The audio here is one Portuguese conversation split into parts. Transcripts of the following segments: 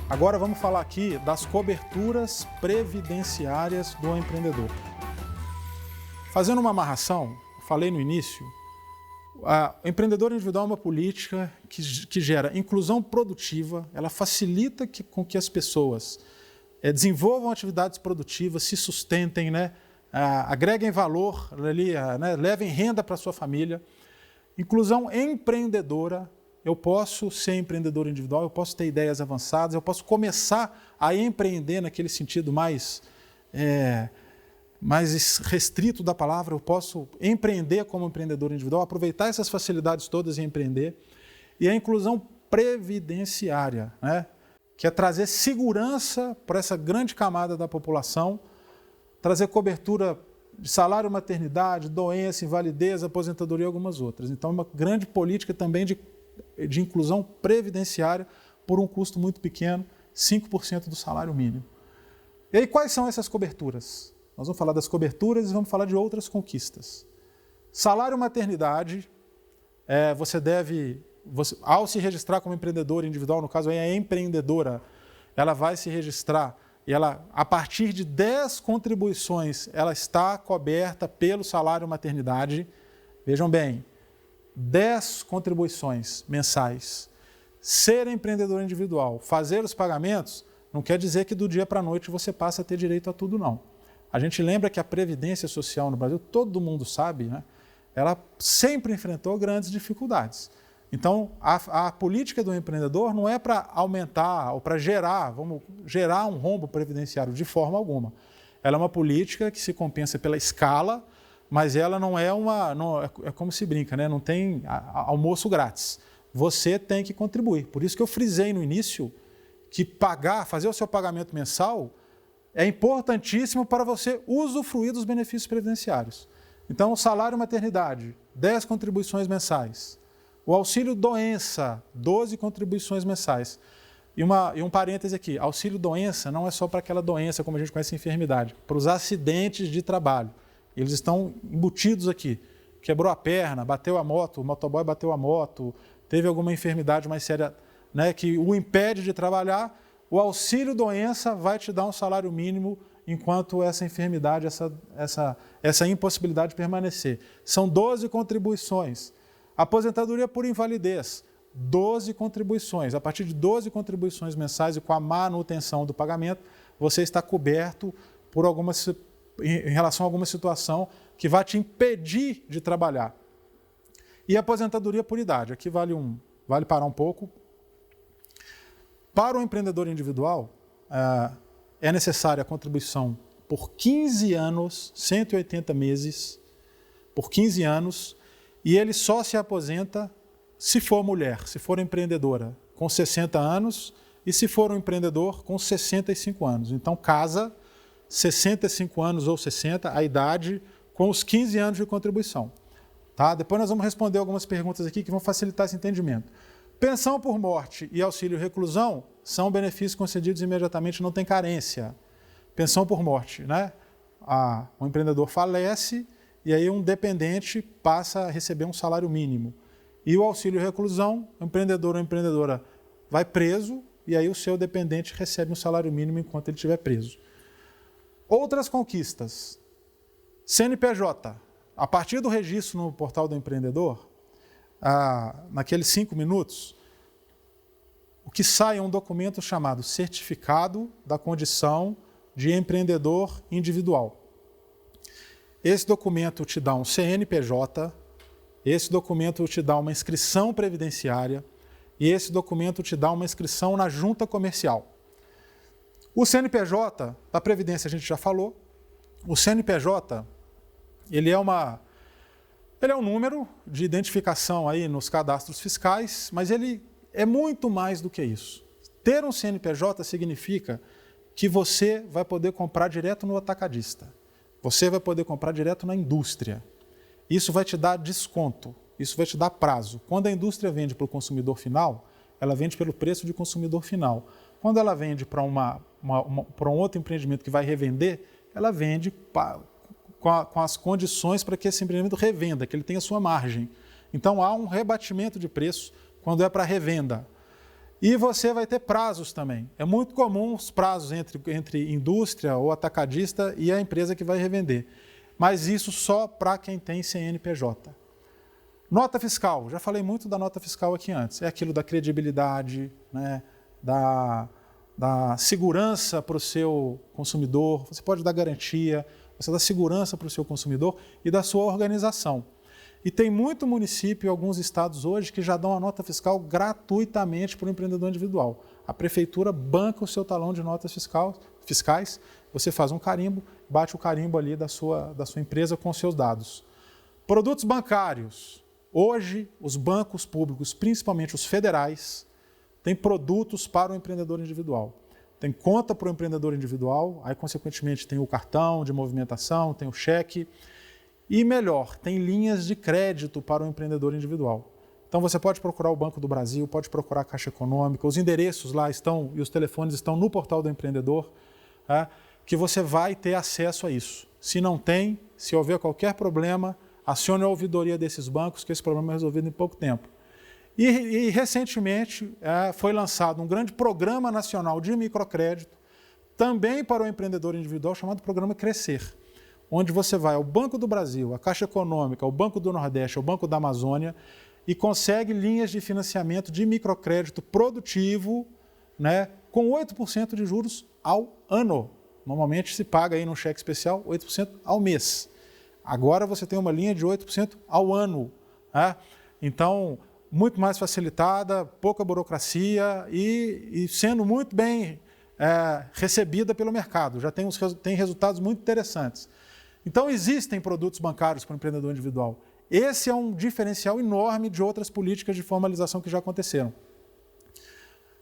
Agora vamos falar aqui das coberturas previdenciárias do empreendedor. Fazendo uma amarração, falei no início, o empreendedor individual é uma política que gera inclusão produtiva, ela facilita com que as pessoas desenvolvam atividades produtivas, se sustentem, agreguem valor, levem renda para a sua família. Inclusão empreendedora, eu posso ser empreendedor individual, eu posso ter ideias avançadas, eu posso começar a empreender naquele sentido mais restrito da palavra, eu posso empreender como empreendedor individual, aproveitar essas facilidades todas e empreender. E a inclusão previdenciária, que é trazer segurança para essa grande camada da população, trazer cobertura de salário, maternidade, doença, invalidez, aposentadoria e algumas outras. Então, uma grande política também de inclusão previdenciária por um custo muito pequeno, 5% do salário mínimo. E aí, quais são essas coberturas? Nós vamos falar das coberturas e vamos falar de outras conquistas. Salário maternidade, ao se registrar como empreendedor individual, no caso aí a empreendedora, ela vai se registrar e ela, a partir de 10 contribuições, ela está coberta pelo salário maternidade. Vejam bem, 10 contribuições mensais. Ser empreendedor individual, fazer os pagamentos, não quer dizer que do dia para a noite você passa a ter direito a tudo, não. A gente lembra que a Previdência Social no Brasil, todo mundo sabe, ela sempre enfrentou grandes dificuldades. Então, a política do empreendedor não é para aumentar ou para gerar um rombo previdenciário de forma alguma. Ela é uma política que se compensa pela escala, mas ela não é é como se brinca, não tem almoço grátis. Você tem que contribuir. Por isso que eu frisei no início que fazer o seu pagamento mensal é importantíssimo para você usufruir dos benefícios previdenciários. Então, o salário maternidade, 10 contribuições mensais. O auxílio doença, 12 contribuições mensais. E um parêntese aqui, auxílio doença não é só para aquela doença, como a gente conhece, enfermidade, para os acidentes de trabalho. Eles estão embutidos aqui. Quebrou a perna, bateu a moto, o motoboy bateu a moto, teve alguma enfermidade mais séria, que o impede de trabalhar, o auxílio doença vai te dar um salário mínimo enquanto essa enfermidade, essa impossibilidade permanecer. São 12 contribuições. Aposentadoria por invalidez, 12 contribuições. A partir de 12 contribuições mensais e com a manutenção do pagamento, você está coberto em relação a alguma situação que vai te impedir de trabalhar. E aposentadoria por idade. Aqui vale parar um pouco. Para o empreendedor individual, é necessária a contribuição por 15 anos, 180 meses, por 15 anos, e ele só se aposenta se for mulher, se for empreendedora, com 60 anos, e se for um empreendedor, com 65 anos. Então, casa 65 anos ou 60, a idade, com os 15 anos de contribuição. Tá? Depois nós vamos responder algumas perguntas aqui que vão facilitar esse entendimento. Pensão por morte e auxílio reclusão são benefícios concedidos imediatamente, não tem carência. Pensão por morte, o empreendedor falece e aí um dependente passa a receber um salário mínimo. E o auxílio reclusão, o empreendedor ou empreendedora vai preso e aí o seu dependente recebe um salário mínimo enquanto ele estiver preso. Outras conquistas. CNPJ. A partir do registro no portal do empreendedor, naqueles 5 minutos, o que sai é um documento chamado Certificado da Condição de Empreendedor Individual. Esse documento te dá um CNPJ, esse documento te dá uma inscrição previdenciária e esse documento te dá uma inscrição na junta comercial. O CNPJ, da Previdência a gente já falou, o CNPJ, ele é um número de identificação aí nos cadastros fiscais, mas ele é muito mais do que isso. Ter um CNPJ significa que você vai poder comprar direto no atacadista. Você vai poder comprar direto na indústria. Isso vai te dar desconto, isso vai te dar prazo. Quando a indústria vende para o consumidor final, ela vende pelo preço de consumidor final. Quando ela vende para um outro empreendimento que vai revender, ela vende com as condições para que esse empreendimento revenda, que ele tenha sua margem. Então, há um rebatimento de preço quando é para revenda. E você vai ter prazos também. É muito comum os prazos entre indústria ou atacadista e a empresa que vai revender. Mas isso só para quem tem CNPJ. Nota fiscal. Já falei muito da nota fiscal aqui antes. É aquilo da credibilidade, né, da segurança para o seu consumidor. Você pode dar garantia, você dá segurança para o seu consumidor e da sua organização. E tem muito município e alguns estados hoje que já dão a nota fiscal gratuitamente para o empreendedor individual. A prefeitura banca o seu talão de notas fiscais, você faz um carimbo, bate o carimbo ali da sua empresa com os seus dados. Produtos bancários. Hoje, os bancos públicos, principalmente os federais, têm produtos para o empreendedor individual. Tem conta para o empreendedor individual, aí, consequentemente, tem o cartão de movimentação, tem o cheque. E melhor, tem linhas de crédito para o empreendedor individual. Então você pode procurar o Banco do Brasil, pode procurar a Caixa Econômica, os endereços lá estão e os telefones estão no portal do empreendedor, que você vai ter acesso a isso. Se não tem, se houver qualquer problema, acione a ouvidoria desses bancos, que esse problema é resolvido em pouco tempo. E recentemente foi lançado um grande programa nacional de microcrédito, também para o empreendedor individual, chamado Programa Crescer, onde você vai ao Banco do Brasil, à Caixa Econômica, ao Banco do Nordeste, ao Banco da Amazônia e consegue linhas de financiamento de microcrédito produtivo, né, com 8% de juros ao ano. Normalmente se paga aí no cheque especial 8% ao mês. Agora você tem uma linha de 8% ao ano. Né? Então, muito mais facilitada, pouca burocracia e sendo muito bem recebida pelo mercado. Já tem resultados muito interessantes. Então, existem produtos bancários para o empreendedor individual. Esse é um diferencial enorme de outras políticas de formalização que já aconteceram.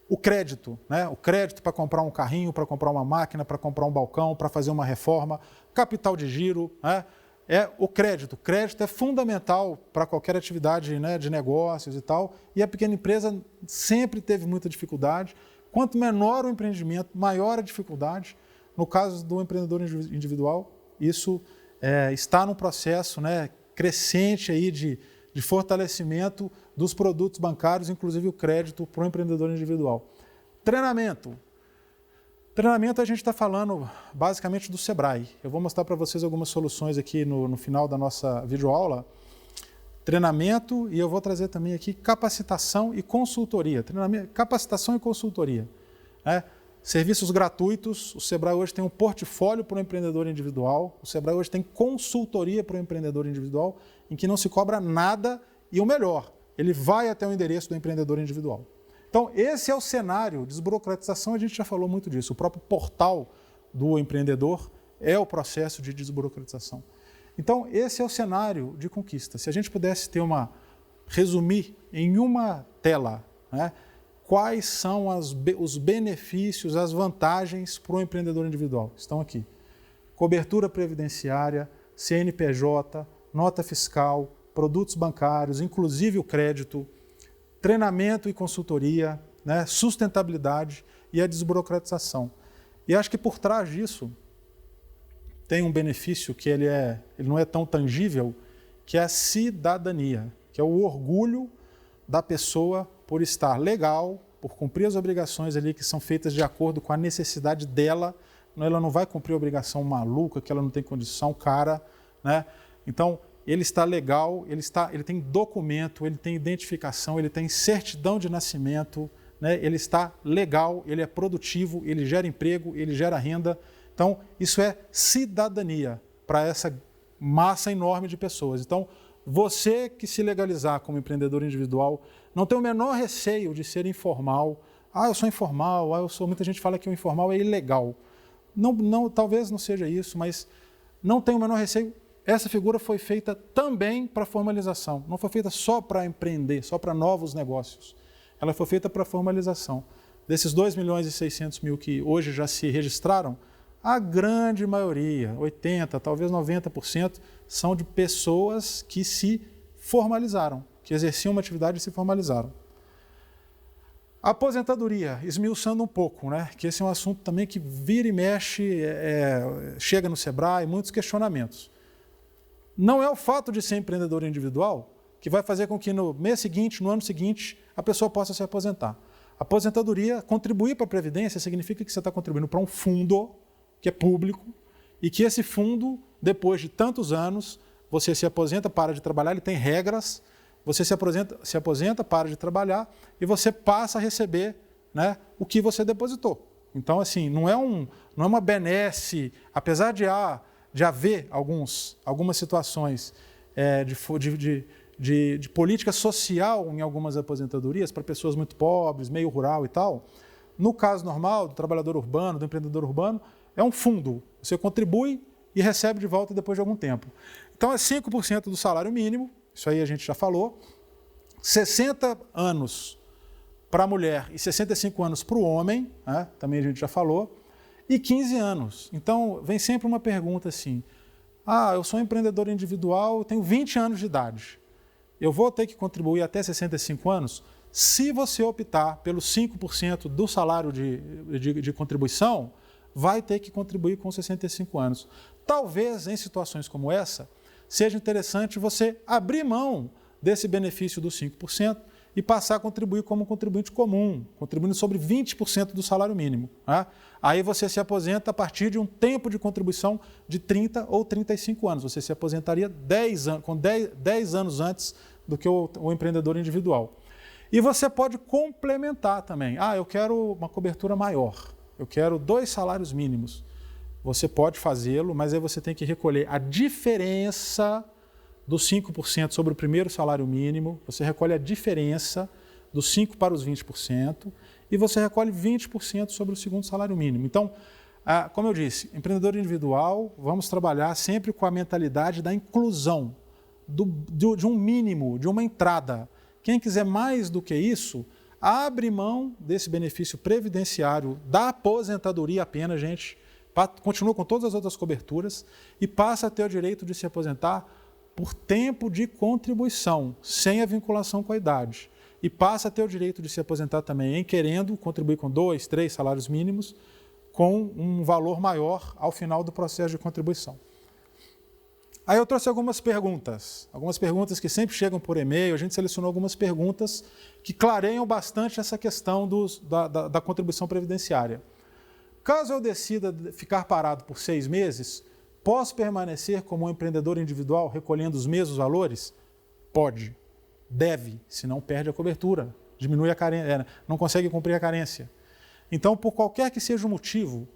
O crédito, né? O crédito para comprar um carrinho, para comprar uma máquina, para comprar um balcão, para fazer uma reforma, capital de giro, né? É o crédito. O crédito é fundamental para qualquer atividade, né, de negócios e tal, e a pequena empresa sempre teve muita dificuldade. Quanto menor o empreendimento, maior a dificuldade. No caso do empreendedor individual, isso está num processo, né, crescente aí de fortalecimento dos produtos bancários, inclusive o crédito para o empreendedor individual. Treinamento. Treinamento a gente está falando basicamente do Sebrae. Eu vou mostrar para vocês algumas soluções aqui no final da nossa videoaula. Treinamento e eu vou trazer também aqui capacitação e consultoria. Capacitação e consultoria. Serviços gratuitos, o Sebrae hoje tem um portfólio para o empreendedor individual, o Sebrae hoje tem consultoria para o empreendedor individual, em que não se cobra nada e o melhor, ele vai até o endereço do empreendedor individual. Então, esse é o cenário, desburocratização, a gente já falou muito disso, o próprio portal do empreendedor é o processo de desburocratização. Então, esse é o cenário de conquista. Se a gente pudesse resumir em uma tela, né, quais são os benefícios, as vantagens para o empreendedor individual? Estão aqui. Cobertura previdenciária, CNPJ, nota fiscal, produtos bancários, inclusive o crédito, treinamento e consultoria, né, sustentabilidade e a desburocratização. E acho que por trás disso tem um benefício que ele não é tão tangível, que é a cidadania, que é o orgulho da pessoa por estar legal, por cumprir as obrigações ali que são feitas de acordo com a necessidade dela. Ela não vai cumprir a obrigação maluca, que ela não tem condição, cara, né? Então, ele está legal, ele tem documento, ele tem identificação, ele tem certidão de nascimento, né? Ele está legal, ele é produtivo, ele gera emprego, ele gera renda. Então, isso é cidadania para essa massa enorme de pessoas. Então, você que se legalizar como empreendedor individual, não tem o menor receio de ser informal. Eu sou informal, muita gente fala que o informal é ilegal. Não, talvez não seja isso, mas não tem o menor receio. Essa figura foi feita também para formalização. Não foi feita só para empreender, só para novos negócios. Ela foi feita para formalização. Desses 2.600.000 que hoje já se registraram, a grande maioria, 80%, talvez 90%, são de pessoas que se formalizaram, que exerciam uma atividade e se formalizaram. Aposentadoria, esmiuçando um pouco, né? Que esse é um assunto também que vira e mexe, chega no Sebrae, muitos questionamentos. Não é o fato de ser empreendedor individual que vai fazer com que no mês seguinte, no ano seguinte, a pessoa possa se aposentar. Aposentadoria, contribuir para a Previdência significa que você está contribuindo para um fundo que é público e que esse fundo, depois de tantos anos, você se aposenta, para de trabalhar, ele tem regras, você se aposenta, para de trabalhar e você passa a receber, né, o que você depositou. Então, assim, não é uma benesse, apesar de haver algumas situações de política social em algumas aposentadorias para pessoas muito pobres, meio rural e tal. No caso normal, do trabalhador urbano, do empreendedor urbano, é um fundo. Você contribui e recebe de volta depois de algum tempo. Então é 5% do salário mínimo, isso aí a gente já falou, 60 anos para a mulher e 65 anos para o homem, né? Também a gente já falou, e 15 anos. Então vem sempre uma pergunta assim, eu sou um empreendedor individual, tenho 20 anos de idade. Eu vou ter que contribuir até 65 anos? Se você optar pelos 5% do salário de contribuição, vai ter que contribuir com 65 anos. Talvez, em situações como essa, seja interessante você abrir mão desse benefício dos 5% e passar a contribuir como contribuinte comum, contribuindo sobre 20% do salário mínimo. Né? Aí você se aposenta a partir de um tempo de contribuição de 30 ou 35 anos. Você se aposentaria 10 anos antes do que o empreendedor individual. E você pode complementar também. Eu quero uma cobertura maior, eu quero 2 salários mínimos. Você pode fazê-lo, mas aí você tem que recolher a diferença dos 5% sobre o primeiro salário mínimo, você recolhe a diferença dos 5% para os 20% e você recolhe 20% sobre o segundo salário mínimo. Então, como eu disse, empreendedor individual, vamos trabalhar sempre com a mentalidade da inclusão, de um mínimo, de uma entrada. Quem quiser mais do que isso, abre mão desse benefício previdenciário da aposentadoria apenas, gente, continua com todas as outras coberturas e passa a ter o direito de se aposentar por tempo de contribuição, sem a vinculação com a idade. E passa a ter o direito de se aposentar também querendo contribuir com 2, 3 salários mínimos, com um valor maior ao final do processo de contribuição. Aí eu trouxe algumas perguntas que sempre chegam por e-mail, a gente selecionou algumas perguntas que clareiam bastante essa questão da contribuição previdenciária. Caso eu decida ficar parado por 6 meses, posso permanecer como um empreendedor individual recolhendo os mesmos valores? Pode, deve, senão perde a cobertura, diminui a carência, não consegue cumprir a carência. Então, por qualquer que seja o motivo,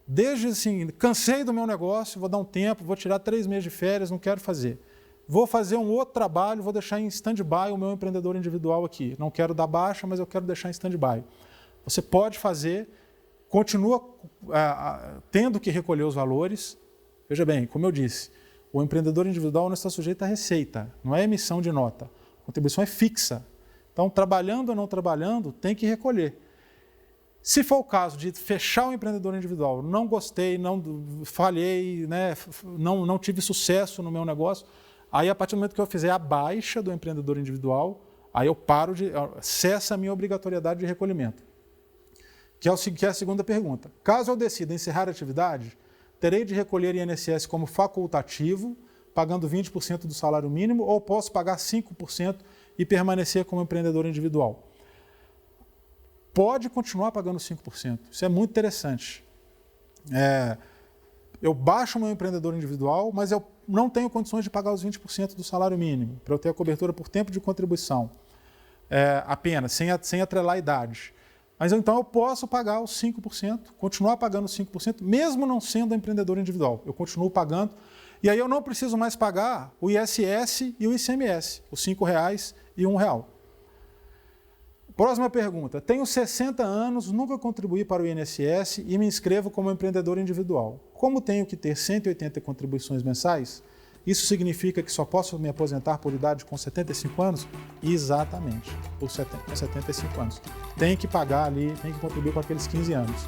desde assim, cansei do meu negócio, vou dar um tempo, vou tirar 3 meses de férias, não quero fazer. Vou fazer um outro trabalho, vou deixar em stand-by o meu empreendedor individual aqui. Não quero dar baixa, mas eu quero deixar em stand-by. Você pode fazer, continua tendo que recolher os valores. Veja bem, como eu disse, o empreendedor individual não está sujeito à receita, não é emissão de nota. A contribuição é fixa. Então, trabalhando ou não trabalhando, tem que recolher. Se for o caso de fechar o empreendedor individual, não gostei, não falhei, né, não tive sucesso no meu negócio, aí a partir do momento que eu fizer a baixa do empreendedor individual, aí eu cessa a minha obrigatoriedade de recolhimento. Que é a segunda pergunta. Caso eu decida encerrar a atividade, terei de recolher INSS como facultativo, pagando 20% do salário mínimo, ou posso pagar 5% e permanecer como empreendedor individual? Pode continuar pagando 5%. Isso é muito interessante. Eu baixo o meu empreendedor individual, mas eu não tenho condições de pagar os 20% do salário mínimo, para eu ter a cobertura por tempo de contribuição, apenas, sem atrelar a idade. Mas então eu posso pagar os 5%, continuar pagando os 5%, mesmo não sendo empreendedor individual. Eu continuo pagando, e aí eu não preciso mais pagar o ISS e o ICMS, os R$5 e R$1. Próxima pergunta. Tenho 60 anos, nunca contribuí para o INSS e me inscrevo como empreendedor individual. Como tenho que ter 180 contribuições mensais? Isso significa que só posso me aposentar por idade com 75 anos? Exatamente, com 75 anos. Tem que pagar ali, tem que contribuir com aqueles 15 anos.